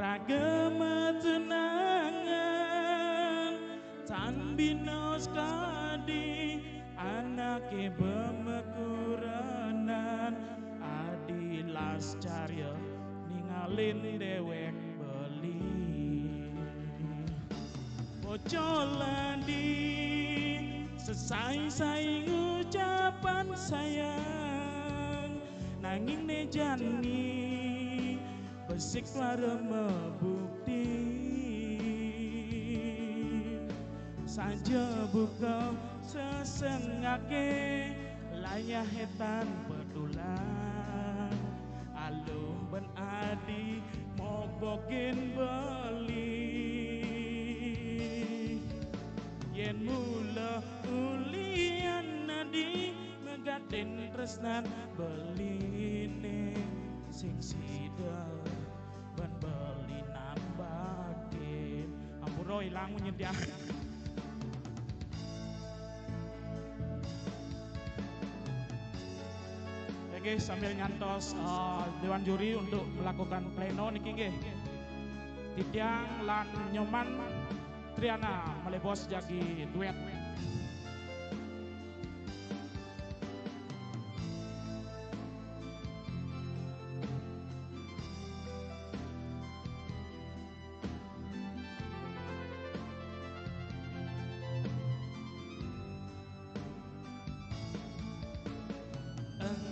ragam tenangan tan binos kadi anake bemekuranan adilas carya ningalin dewek beli Bocolandi sesai-sai ucapan sayang nanging nejani besik lara membukti saja buka sesengake layah hetan betulan aluh ben adi mobokin beli yen mula ulian nadi megatin tresnan beline sing sida ban beli nambakin ampura ilang nyediak Oke, sambil nyantos Dewan Juri untuk melakukan pleno niki nggih. Tidiang lan Nyoman Triana melebos jagi duet.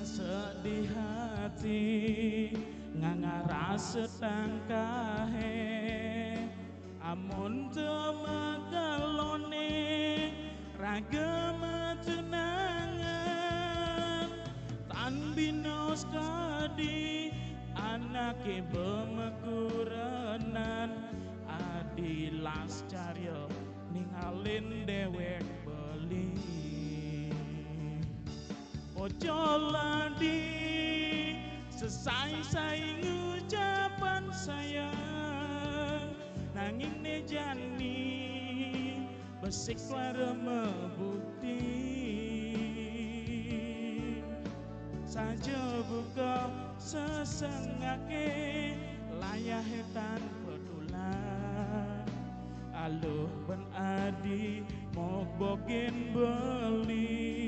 Sedih hati ngangaras setangkahe amun temagalone ragam tenangan tan binos kadi anake bemekuranan adilas carya ningalin dewek beli Bocolandi sesai-sai ucapan sayang nanging nejani besik lara membukti saja buka sesengake layah hetan betulan aluh ben adi mobokin beli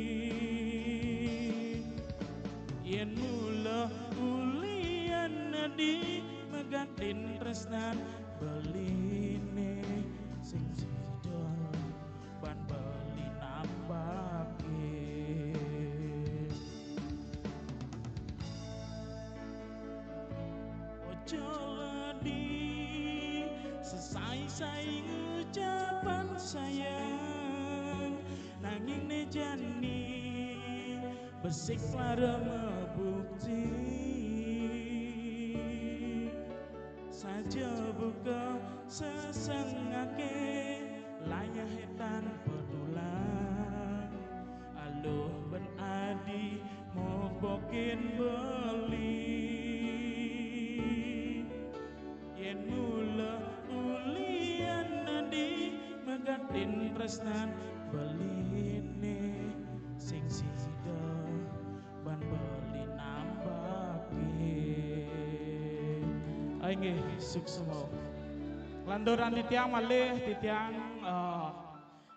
yen mula ulian nadi megatin tresnan beline sing sida ban beli nambakin Bocolandi sesai-sai ucapan sayang nanging nejani besik lara membukti saja buka sesengake layah hetan betulan aluh ben adi mobokin beli yen mula ulian nadi megatin tresnan beline sing sida ban beli nambakin ayo nggih suksemo landoran titiang malih titiang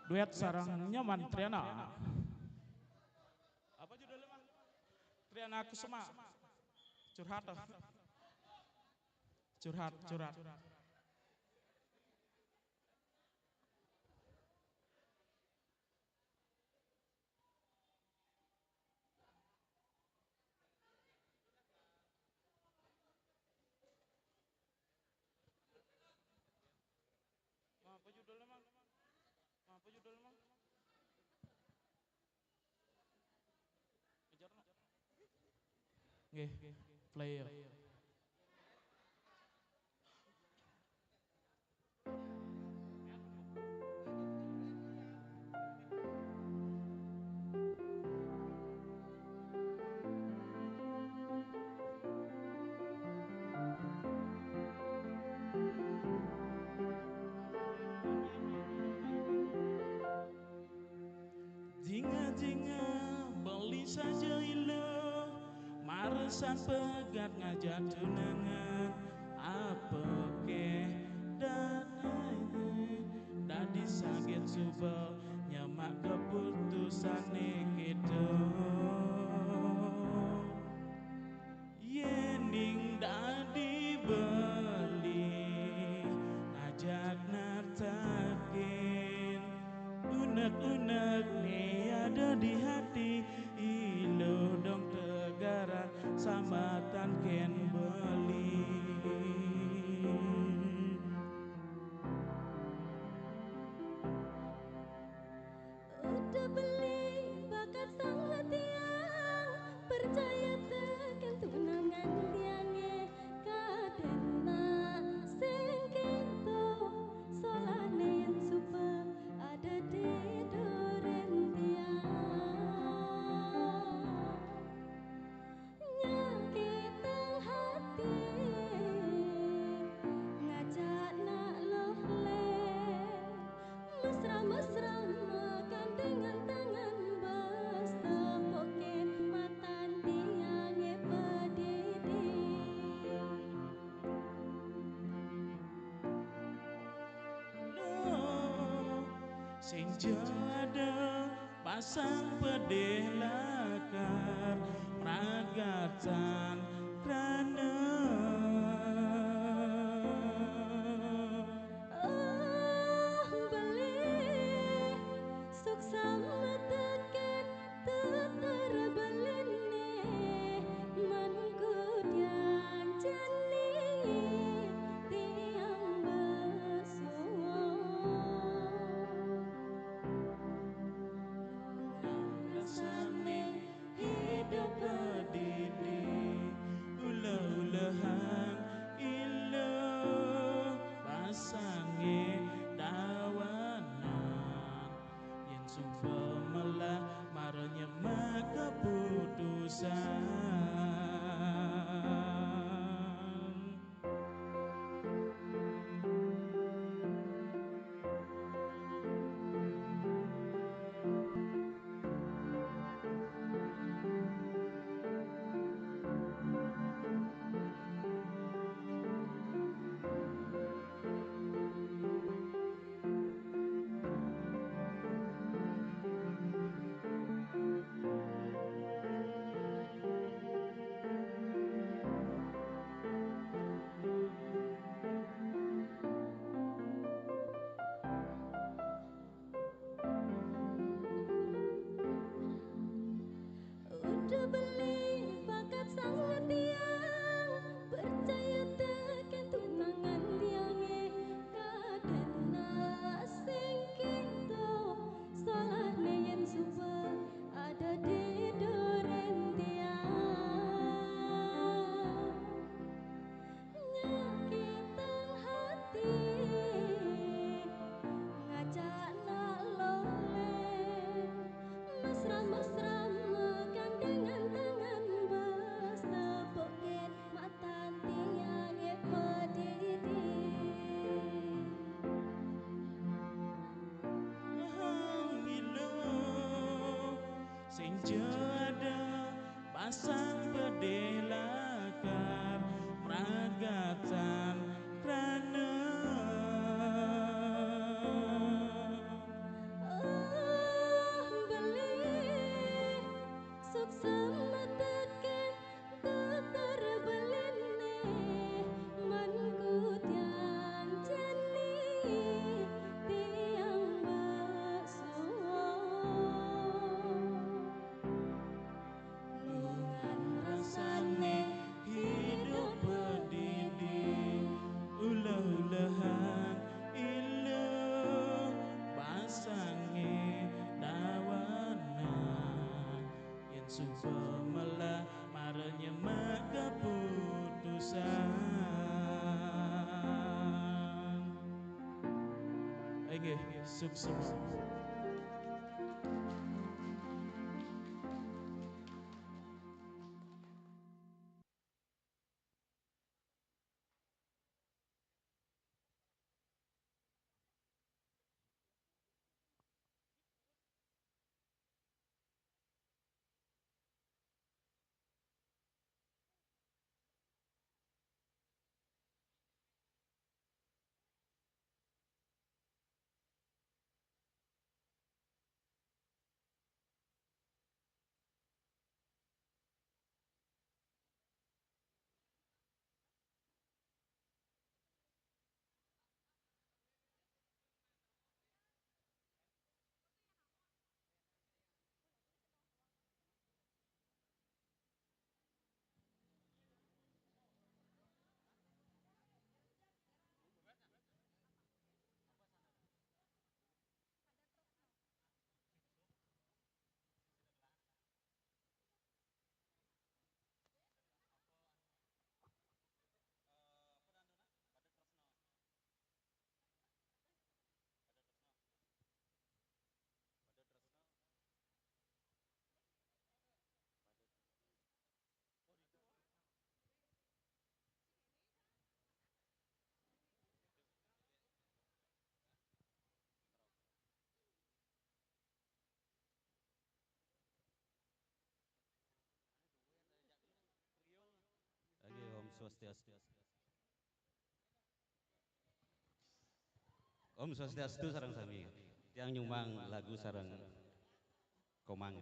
duet sareng Nyoman Triana apa judulnya Mas Triana Kusuma curhat apa judulnya Mang? Nggih, play ya. Jinga-jinga beli saja ilo Maresan pegat ngajak tunangan apa ke Sing jada pasang pedih lakar pragatan krana beli suksa meteken teterbelene mangkudian jani tiang besuwo rasane hidup berdiri ulah-ulahan ilo pasange dawanan yang sumpah malah marahnya maka putusan. udah beli bakat sangat tiang percaya tekan tunangan tiange kadena sing kita salah yen supa ada di duren tiang nyakitan hati ngajak nak loleh mesra-mesra gandengan tangan bas tepokin mata tiang pedidi Sing jada pasang pedih lakar pragatan krana beli suksa meteken teterbelene mangkudian jani tiang besuwo lungan rasane hidup berdiri ulah-ulahan ilo pasange dawanan yang sumpah malah marahnya maka putusan. Nggih, sukses. Lagi Om Swastiastu. Om Swastiastu sareng sami. Tiang nyumbang lagu sareng Komang.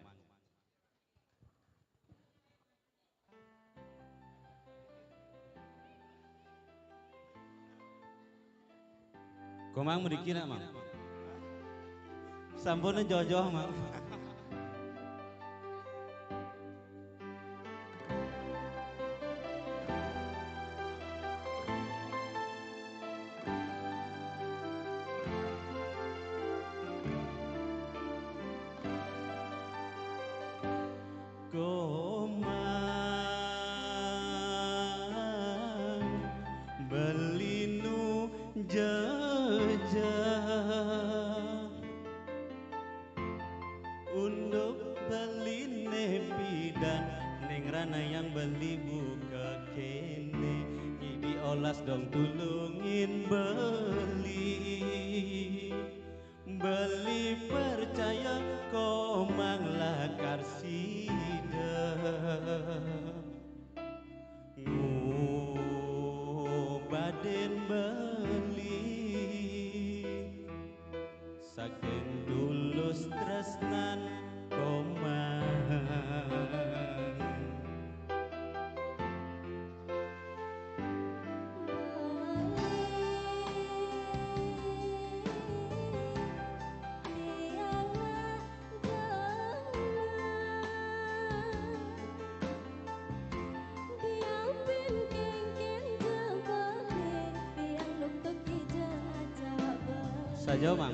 Komang mudikina mang. Sampun jojoh mang. Komang belinu jejak untuk beli nebidan neng rana yang beli buka kene ibi olas dong tulungin beli percaya Komang lakar sida ngubaden beli saking tulus tresnan Komang saja mang.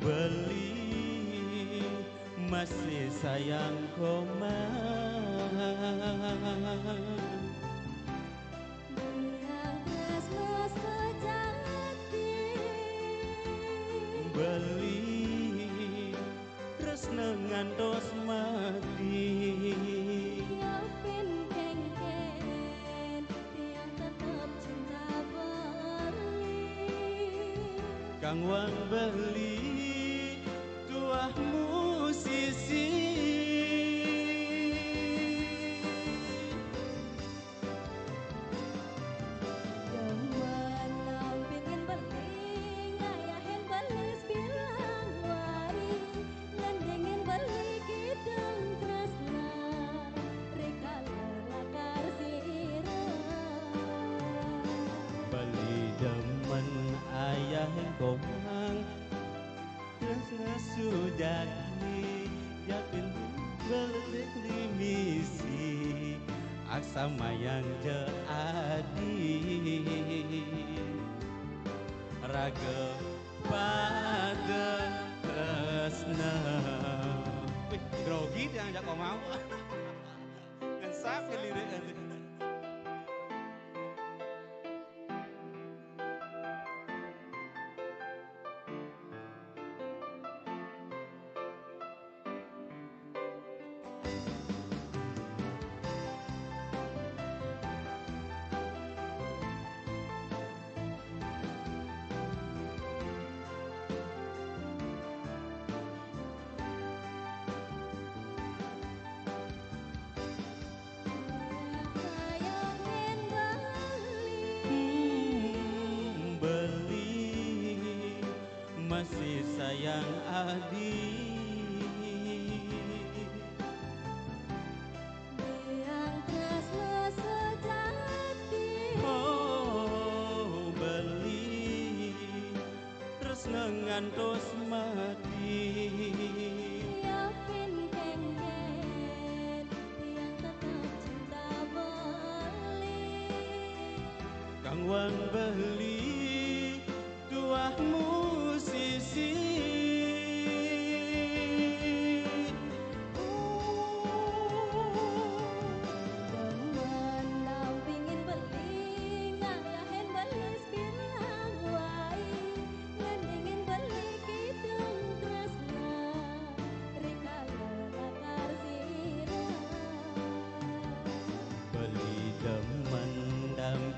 Beli masih sayang Komang beli tresna ngantos mati Kang Wang beli tuah musisi beli demen ayah Komang tresna sujati yakin balik dimisi aksa mayang je adi raga pada tresna wih grogi yang jak Komang ngesap ke lirik masih sayang adik Biang tresna sejati oh beli tresna ngantos mati Yakin kengken yang tetap cinta beli Kang Wang beli tuah musisi Demen dampingin beli ngayahin beli bilang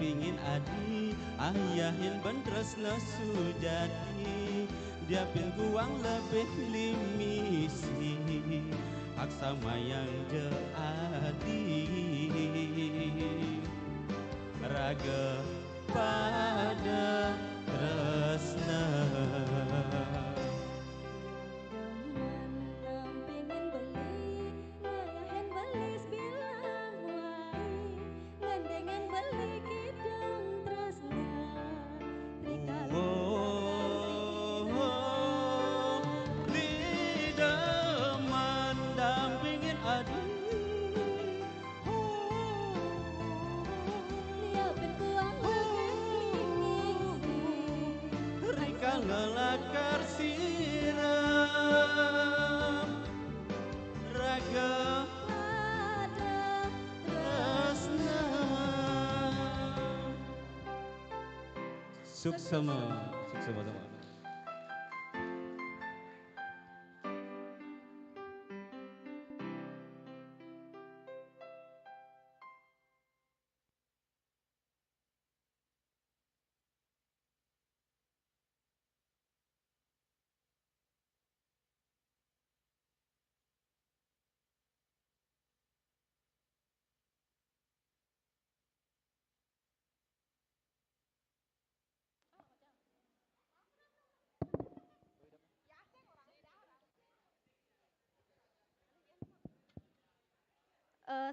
pingin adi ayahin bentresna sujati dia guang lebih limisi hak sama yang je adi raga pada tresna Pingin beli, ngayahin belis bilang wai gandengan beli kidang tresna Rika lidah mendampingin adi Liapin kuang lebih limisi Rika ngelakar siram raga Ada tresna suksema teman.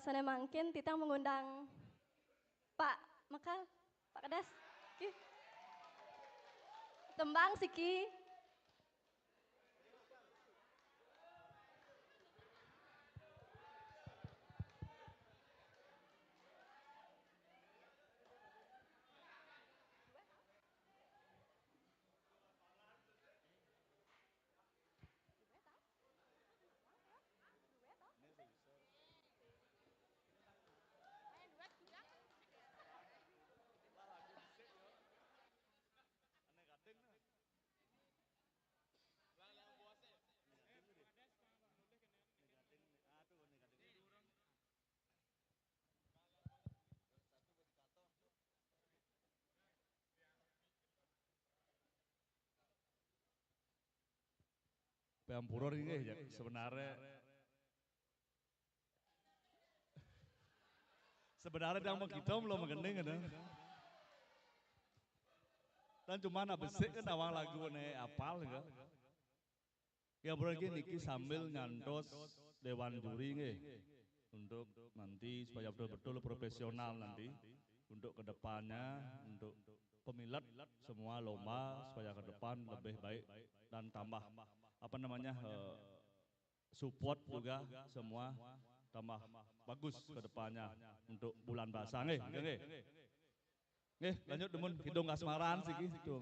Sana mungkin Titang mengundang Pak Mekal, Pak Kedas, Ki. Tembang Siki. Peampura ini ya sebenarnya yang kita belum mengending kan. Dan cuma besek kan awal lagu nih apal kan. Ya berarti niki sambil ngantos dewan juri nih untuk nanti supaya betul-betul profesional nanti untuk kedepannya untuk pemilat semua lomba supaya ke depan lebih baik dan tambah apa namanya support juga semua tambah bagus ke depannya untuk bulan bahasa nggih. Nggih, lanjut demun hidung kasmaran sih gitu.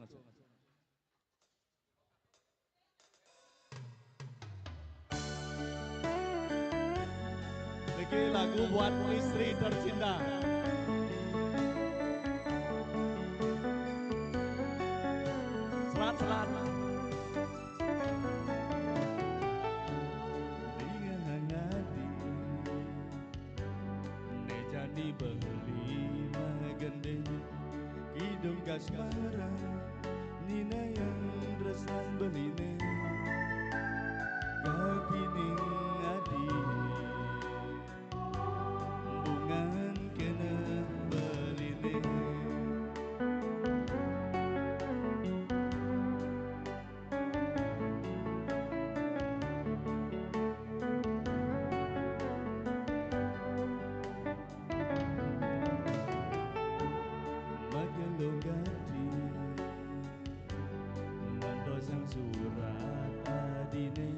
Niki lagu buat istri tercinta. Selat-selat. Jadi beli magendeng hidung kasmaran nina yang resan beline kaki ning adi bungan kena beline magelogati mandosang surat adine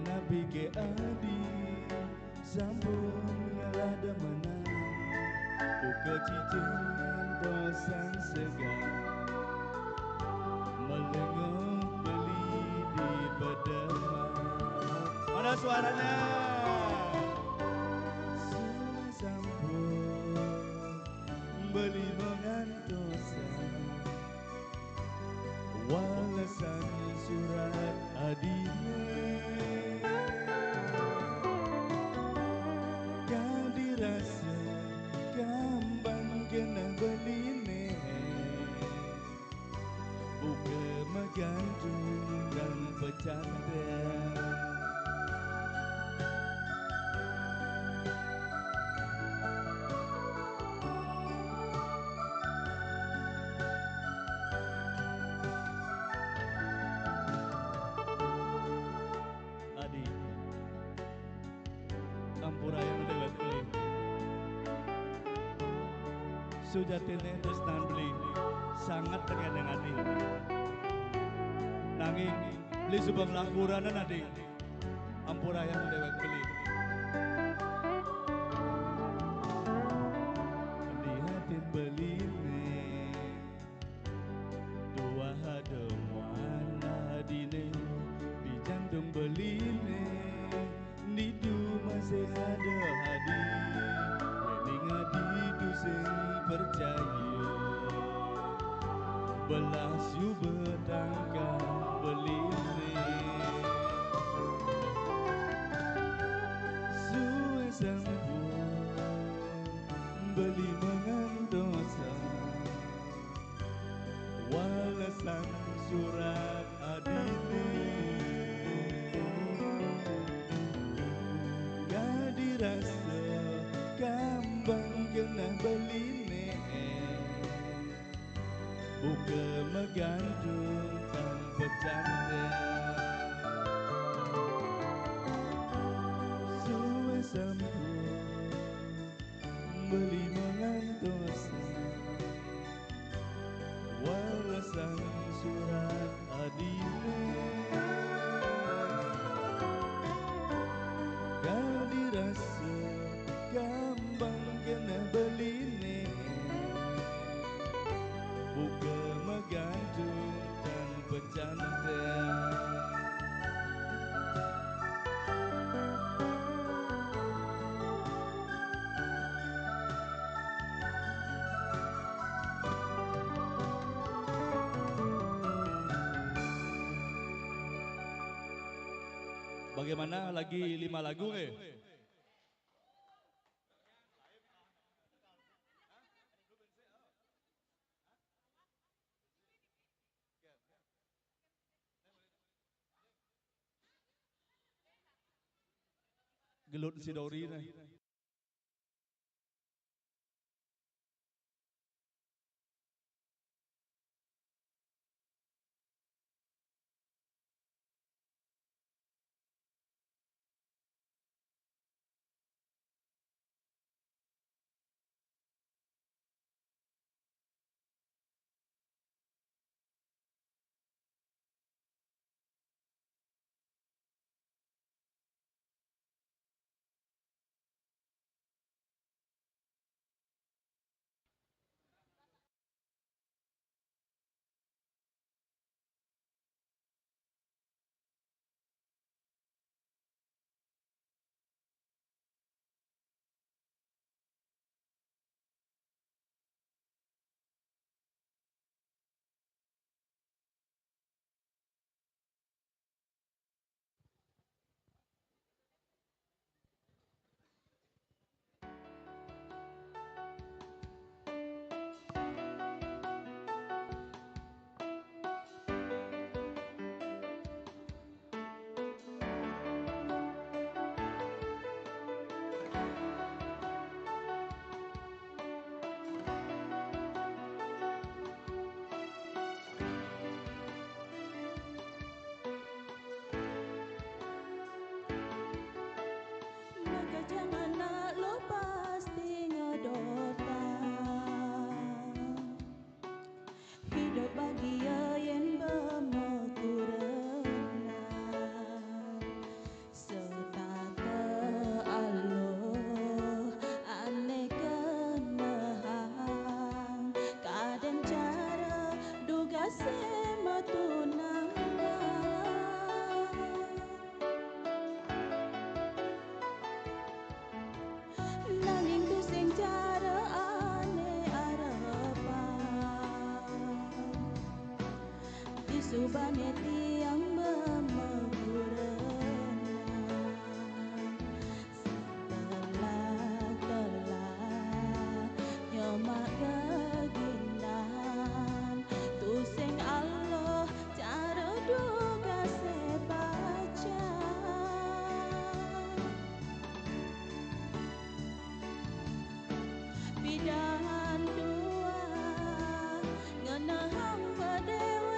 nabi ke adi sampun ngalada menang buka cicing dosang segar melengok beli di pedemang mana suaranya semua sampun beli mengantosan walasan surat adine kadirasa kambang kena beli sujatine terus nan beli sangat dengan hati. Nanging beli subang lakuranan adi ampura yang dewek beli. Di hati beli dua hademuan adine di jantung beli di du masih ada hadi yening adi du sing percaya belas yu betangga beline suwe sempur beli mengandosa walasan surat adine gak dirasa kambang kena beline buka megandung tanpa canda suwe sempur beli mengantosa walasan surat adine gak dirasa kambang kena beline buka megantung tanpa canda Bagaimana lagi 5 lagu gelut si Dori nih. Subane tiang memekurenan setelah nyomak kegindahan tusing Allah cara duga sebaca bidahan dua ngenahang padewekan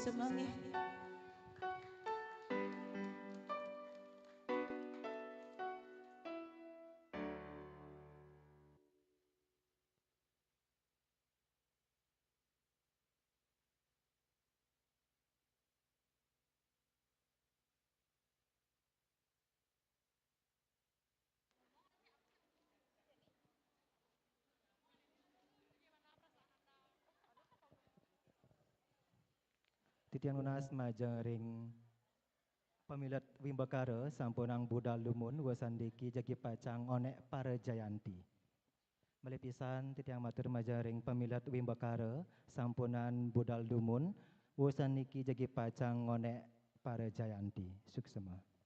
Semangat. Titiang lunas majering pemilat Wimbakara sampunang budal lumun wasandiki jagi pacang onek para jayanti. Melepisan titiang matur majaring pemilat Wimbakara sampunan budal lumun wasandiki jagi pacang onek para jayanti. Suksema.